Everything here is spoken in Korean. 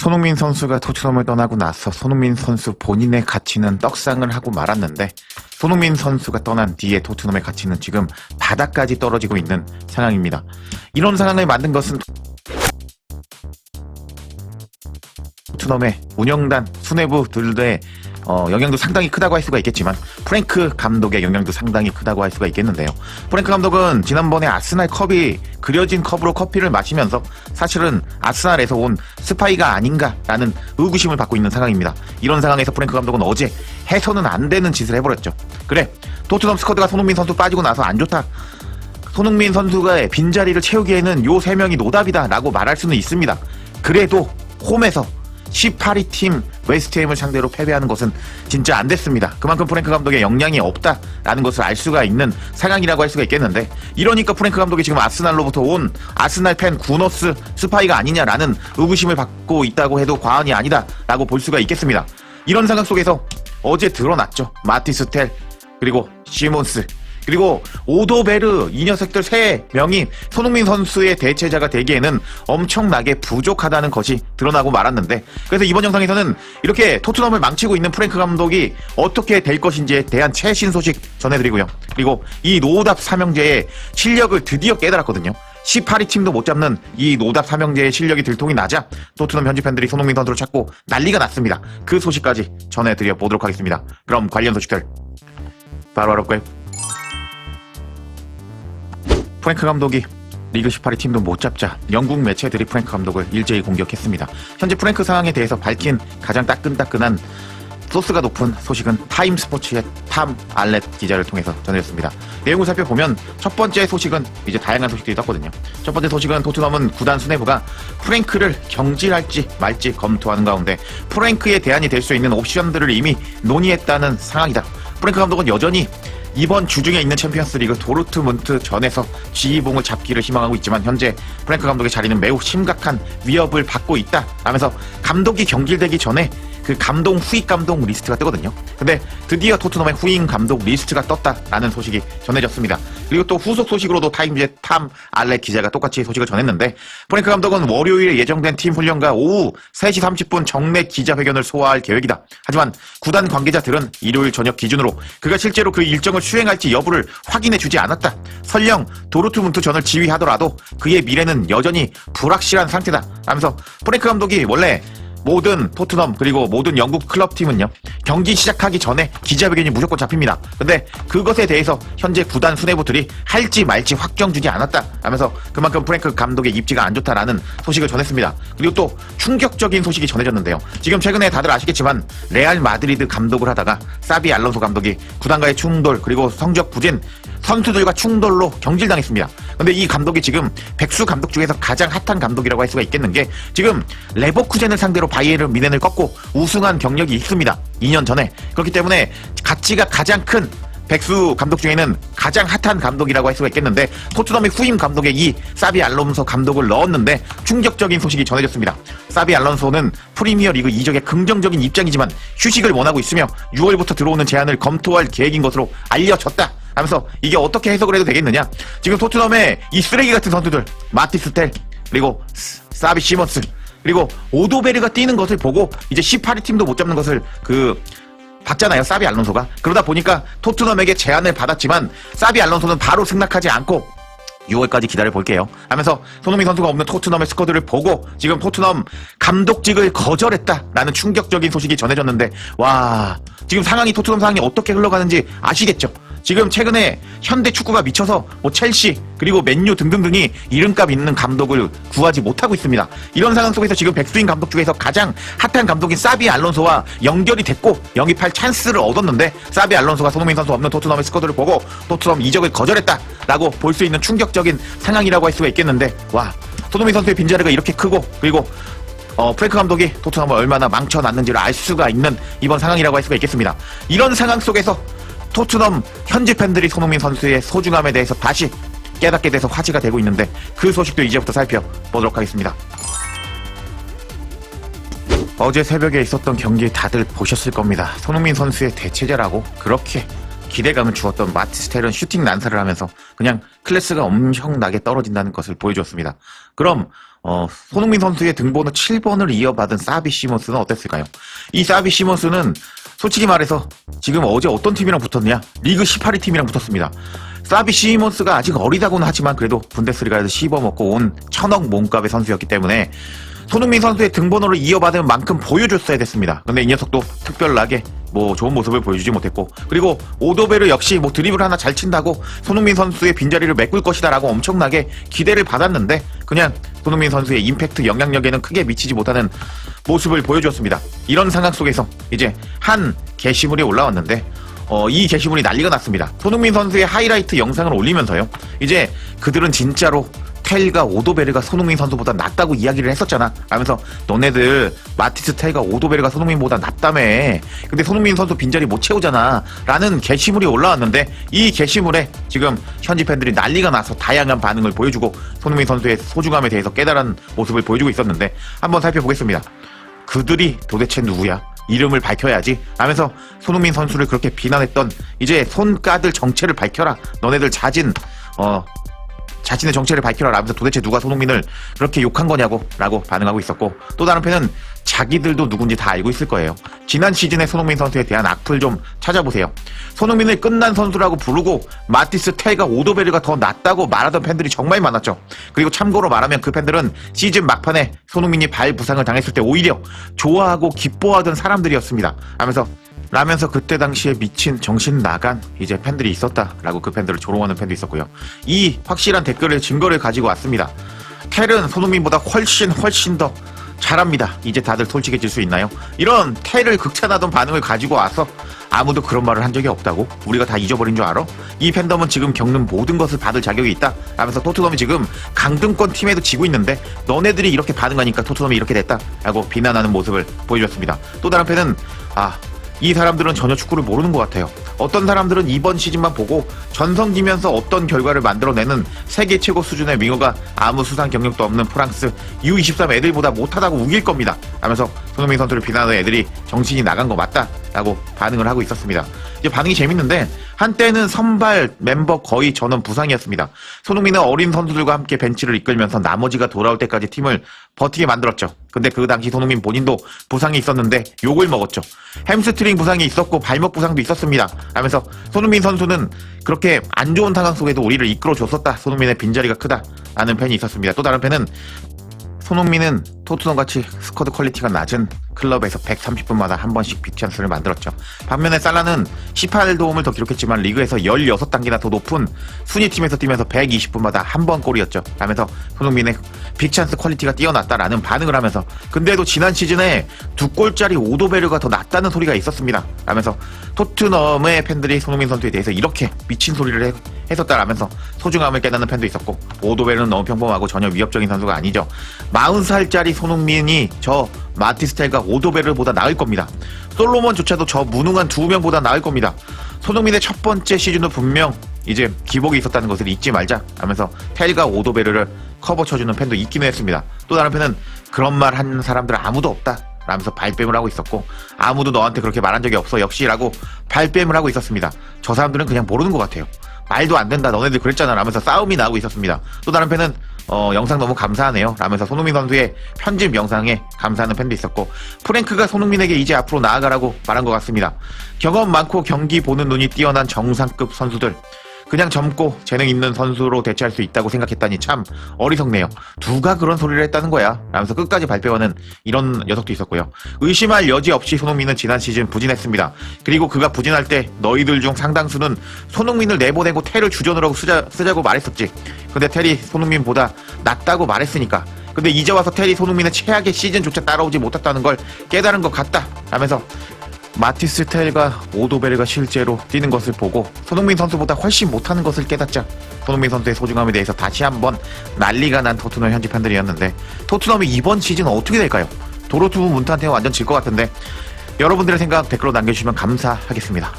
손흥민 선수가 토트넘을 떠나고 나서 손흥민 선수 본인의 가치는 떡상을 하고 말았는데 손흥민 선수가 떠난 뒤에 토트넘의 가치는 지금 바닥까지 떨어지고 있는 상황입니다. 이런 상황을 만든 것은 토트넘의 운영단, 수뇌부들의 영향도 상당히 크다고 할 수가 있겠지만 프랭크 감독의 영향도 상당히 크다고 할 수가 있겠는데요. 프랭크 감독은 지난번에 아스날 컵이 그려진 컵으로 커피를 마시면서 사실은 아스날에서 온 스파이가 아닌가라는 의구심을 받고 있는 상황입니다. 이런 상황에서 프랭크 감독은 어제 해서는 안 되는 짓을 해버렸죠. 그래, 토트넘 스쿼드가 손흥민 선수 빠지고 나서 안 좋다, 손흥민 선수가 빈자리를 채우기에는 요 3명이 노답이다 라고 말할 수는 있습니다. 그래도 홈에서 18위 팀 웨스트햄을 상대로 패배하는 것은 진짜 안 됐습니다. 그만큼 프랭크 감독의 역량이 없다라는 것을 알 수가 있는 상황이라고 할 수가 있겠는데, 이러니까 프랭크 감독이 지금 아스날로부터 온 아스날 팬 구너스 스파이가 아니냐라는 의구심을 받고 있다고 해도 과언이 아니다라고 볼 수가 있겠습니다. 이런 상황 속에서 어제 드러났죠. 마티스 텔, 그리고 시몬스, 그리고 오도베르, 이 녀석들 3명이 손흥민 선수의 대체자가 되기에는 엄청나게 부족하다는 것이 드러나고 말았는데, 그래서 이번 영상에서는 이렇게 토트넘을 망치고 있는 프랭크 감독이 어떻게 될 것인지에 대한 최신 소식 전해드리고요. 그리고 이 노답 삼형제의 실력을 드디어 깨달았거든요. 18위 팀도 못 잡는 이 노답 삼형제의 실력이 들통이 나자 토트넘 현지 팬들이 손흥민 선수를 찾고 난리가 났습니다. 그 소식까지 전해드려 보도록 하겠습니다. 그럼 관련 소식들 바로 알아볼까요? 프랭크 감독이 리그 18위 팀도 못 잡자 영국 매체들이 프랭크 감독을 일제히 공격했습니다. 현재 프랭크 상황에 대해서 밝힌 가장 따끈따끈한 소스가 높은 소식은 타임스포츠의 탐 알렛 기자를 통해서 전해졌습니다. 내용을 살펴보면 첫 번째 소식은 이제 다양한 소식들이 떴거든요. 첫 번째 소식은 토트넘은 구단 수뇌부가 프랭크를 경질할지 말지 검토하는 가운데 프랭크의 대안이 될 수 있는 옵션들을 이미 논의했다는 상황이다. 프랭크 감독은 여전히 이번 주중에 있는 챔피언스리그 도르트문트 전에서 지휘봉을 잡기를 희망하고 있지만 현재 프랭크 감독의 자리는 매우 심각한 위협을 받고 있다 라면서 감독이 경질되기 전에 그 감독, 후임 감독 리스트가 뜨거든요. 근데 드디어 토트넘의 후임 감독 리스트가 떴다라는 소식이 전해졌습니다. 그리고 또 후속 소식으로도 타임즈의 탐 알렛 기자가 똑같이 소식을 전했는데, 프랭크 감독은 월요일에 예정된 팀 훈련과 오후 3시 30분 정례 기자회견을 소화할 계획이다. 하지만 구단 관계자들은 일요일 저녁 기준으로 그가 실제로 그 일정을 수행할지 여부를 확인해주지 않았다. 설령 도르트문트전을 지휘하더라도 그의 미래는 여전히 불확실한 상태다 라면서 프랭크 감독이 원래 모든 토트넘 그리고 모든 영국 클럽팀은요, 경기 시작하기 전에 기자회견이 무조건 잡힙니다. 근데 그것에 대해서 현재 구단 수뇌부들이 할지 말지 확정 주지 않았다 하면서 그만큼 프랭크 감독의 입지가 안 좋다라는 소식을 전했습니다. 그리고 또 충격적인 소식이 전해졌는데요. 지금 최근에 다들 아시겠지만 레알 마드리드 감독을 하다가 사비 알론소 감독이 구단과의 충돌 그리고 성적 부진, 선수들과 충돌로 경질당했습니다. 근데 이 감독이 지금 백수 감독 중에서 가장 핫한 감독이라고 할 수가 있겠는 게, 지금 레버쿠젠을 상대로 바이에른 뮌헨을 꺾고 우승한 경력이 있습니다. 2년 전에. 그렇기 때문에 가치가 가장 큰 백수 감독 중에는 가장 핫한 감독이라고 할 수가 있겠는데, 토트넘의 후임 감독에 이 사비 알론소 감독을 넣었는데 충격적인 소식이 전해졌습니다. 사비 알론소는 프리미어 리그 이적에 긍정적인 입장이지만 휴식을 원하고 있으며 6월부터 들어오는 제안을 검토할 계획인 것으로 알려졌다 하면서 이게 어떻게 해석을 해도 되겠느냐, 지금 토트넘의 이 쓰레기 같은 선수들 마티스 텔, 그리고 사비 시몬스, 그리고 오도베르가 뛰는 것을 보고 이제 18위 팀도 못 잡는 것을 봤잖아요, 사비 알론소가. 그러다 보니까 토트넘에게 제안을 받았지만 사비 알론소는 바로 승낙하지 않고 6월까지 기다려볼게요 하면서 손흥민 선수가 없는 토트넘의 스쿼드를 보고 지금 토트넘 감독직을 거절했다라는 충격적인 소식이 전해졌는데, 와, 지금 토트넘 상황이 어떻게 흘러가는지 아시겠죠? 지금 최근에 현대 축구가 미쳐서 첼시 그리고 맨유 등등등이 이름값 있는 감독을 구하지 못하고 있습니다. 이런 상황 속에서 지금 백수인 감독 중에서 가장 핫한 감독인 사비 알론소와 연결이 됐고 영입할 찬스를 얻었는데, 사비 알론소가 손흥민 선수 없는 토트넘의 스쿼드를 보고 토트넘 이적을 거절했다라고 볼 수 있는 충격적인 상황이라고 할 수가 있겠는데, 와, 손흥민 선수의 빈자리가 이렇게 크고 그리고 프랭크 감독이 토트넘을 얼마나 망쳐놨는지를 알 수가 있는 이번 상황이라고 할 수가 있겠습니다. 이런 상황 속에서 토트넘 현지 팬들이 손흥민 선수의 소중함에 대해서 다시 깨닫게 돼서 화제가 되고 있는데, 그 소식도 이제부터 살펴보도록 하겠습니다. 어제 새벽에 있었던 경기 다들 보셨을 겁니다. 손흥민 선수의 대체자라고 그렇게 기대감을 주었던 마티스 텔은 슈팅 난사를 하면서 그냥 클래스가 엄청나게 떨어진다는 것을 보여주었습니다. 그럼 손흥민 선수의 등번호 7번을 이어받은 사비 시몬스는 어땠을까요? 이 사비 시몬스는 솔직히 말해서 지금 어제 어떤 팀이랑 붙었냐? 리그 18위 팀이랑 붙었습니다. 사비 시몬스가 아직 어리다고는 하지만 그래도 분데스리가에서 씹어먹고 온 1000억 몸값의 선수였기 때문에 손흥민 선수의 등번호를 이어받은 만큼 보여줬어야 됐습니다. 근데 이 녀석도 특별하게 좋은 모습을 보여주지 못했고, 그리고 오도베르 역시 드리블 하나 잘 친다고 손흥민 선수의 빈자리를 메꿀 것이다 라고 엄청나게 기대를 받았는데 그냥 손흥민 선수의 임팩트 영향력에는 크게 미치지 못하는 모습을 보여주었습니다. 이런 상황 속에서 이제 한 게시물이 올라왔는데 이 게시물이 난리가 났습니다. 손흥민 선수의 하이라이트 영상을 올리면서요, 이제 그들은 진짜로 텔과 오도베르가 손흥민 선수보다 낫다고 이야기를 했었잖아 라면서 너네들 마티스 텔과 오도베르가 손흥민보다 낫다며, 근데 손흥민 선수 빈자리 못 채우잖아 라는 게시물이 올라왔는데, 이 게시물에 지금 현지 팬들이 난리가 나서 다양한 반응을 보여주고 손흥민 선수의 소중함에 대해서 깨달은 모습을 보여주고 있었는데, 한번 살펴보겠습니다. 그들이 도대체 누구야? 이름을 밝혀야지 라면서 손흥민 선수를 그렇게 비난했던, 이제 손가들 정체를 밝혀라, 너네들 자신의 정체를 밝혀라 라면서 도대체 누가 손흥민을 그렇게 욕한 거냐고 라고 반응하고 있었고, 또 다른 팬은 자기들도 누군지 다 알고 있을 거예요. 지난 시즌의 손흥민 선수에 대한 악플 좀 찾아보세요. 손흥민을 끝난 선수라고 부르고 마티스 텔과 오도베르가 더 낫다고 말하던 팬들이 정말 많았죠. 그리고 참고로 말하면 그 팬들은 시즌 막판에 손흥민이 발 부상을 당했을 때 오히려 좋아하고 기뻐하던 사람들이었습니다. 라면서 그때 당시에 미친 정신 나간 이제 팬들이 있었다라고 그 팬들을 조롱하는 팬도 있었고요. 이 확실한 증거를 가지고 왔습니다. 텔은 손흥민보다 훨씬 더 잘합니다. 이제 다들 솔직해질 수 있나요? 이런 텔을 극찬하던 반응을 가지고 와서 아무도 그런 말을 한 적이 없다고? 우리가 다 잊어버린 줄 알아? 이 팬덤은 지금 겪는 모든 것을 받을 자격이 있다 라면서 토트넘이 지금 강등권 팀에도 지고 있는데 너네들이 이렇게 반응하니까 토트넘이 이렇게 됐다 라고 비난하는 모습을 보여줬습니다. 또 다른 팬은 이 사람들은 전혀 축구를 모르는 것 같아요. 어떤 사람들은 이번 시즌만 보고 전성기면서 어떤 결과를 만들어내는 세계 최고 수준의 윙어가 아무 수상 경력도 없는 프랑스 U23 애들보다 못하다고 우길 겁니다 하면서 손흥민 선수를 비난하는 애들이 정신이 나간 거 맞다 라고 반응을 하고 있었습니다. 이제 반응이 재밌는데, 한때는 선발 멤버 거의 전원 부상이었습니다. 손흥민은 어린 선수들과 함께 벤치를 이끌면서 나머지가 돌아올 때까지 팀을 버티게 만들었죠. 근데 그 당시 손흥민 본인도 부상이 있었는데 욕을 먹었죠. 햄스트링 부상이 있었고 발목 부상도 있었습니다 하면서 손흥민 선수는 그렇게 안 좋은 상황 속에도 우리를 이끌어줬었다, 손흥민의 빈자리가 크다 라는 팬이 있었습니다. 또 다른 팬은 손흥민은 토트넘같이 스쿼드 퀄리티가 낮은 클럽에서 130분마다 한 번씩 빅찬스를 만들었죠. 반면에 살라는 18도움을 더 기록했지만 리그에서 16단계나 더 높은 순위팀에서 뛰면서 120분마다 한 번 골이었죠 라면서 손흥민의 빅찬스 퀄리티가 뛰어났다라는 반응을 하면서, 근데도 지난 시즌에 2골짜리 오도베르가 더 낫다는 소리가 있었습니다 라면서 토트넘의 팬들이 손흥민 선수에 대해서 이렇게 미친 소리를 했었다라면서 소중함을 깨닫는 팬도 있었고, 오도베르는 너무 평범하고 전혀 위협적인 선수가 아니죠. 40살짜리 손흥민이 저 마티스텔과 오도베르보다 나을 겁니다. 솔로몬조차도 저 무능한 2명보다 나을 겁니다. 손흥민의 첫 번째 시즌도 분명 이제 기복이 있었다는 것을 잊지 말자 하면서 텔과 오도베르를 커버 쳐주는 팬도 있기는 했습니다. 또 다른 팬은 그런 말 하는 사람들은 아무도 없다 라면서 발뺌을 하고 있었고, 아무도 너한테 그렇게 말한 적이 없어 역시 라고 발뺌을 하고 있었습니다. 저 사람들은 그냥 모르는 것 같아요. 말도 안 된다, 너네들 그랬잖아 라면서 싸움이 나오고 있었습니다. 또 다른 팬은 영상 너무 감사하네요 라면서 손흥민 선수의 편집 영상에 감사하는 팬도 있었고, 프랭크가 손흥민에게 이제 앞으로 나아가라고 말한 것 같습니다. 경험 많고 경기 보는 눈이 뛰어난 정상급 선수들, 그냥 젊고 재능 있는 선수로 대체할 수 있다고 생각했다니 참 어리석네요. 누가 그런 소리를 했다는 거야 라면서 끝까지 발뺌하는 이런 녀석도 있었고요. 의심할 여지 없이 손흥민은 지난 시즌 부진했습니다. 그리고 그가 부진할 때 너희들 중 상당수는 손흥민을 내보내고 텔을 주전으로 하고 쓰자고 말했었지. 근데 텔이 손흥민보다 낫다고 말했으니까. 근데 이제 와서 텔이 손흥민의 최악의 시즌조차 따라오지 못했다는 걸 깨달은 것 같다 라면서 마티스 텔과 오도베르가 실제로 뛰는 것을 보고 손흥민 선수보다 훨씬 못하는 것을 깨닫자 손흥민 선수의 소중함에 대해서 다시 한번 난리가 난 토트넘 현지 팬들이었는데, 토트넘이 이번 시즌 어떻게 될까요? 도로투문 문탄테는 완전 질 것 같은데, 여러분들의 생각 댓글로 남겨주시면 감사하겠습니다.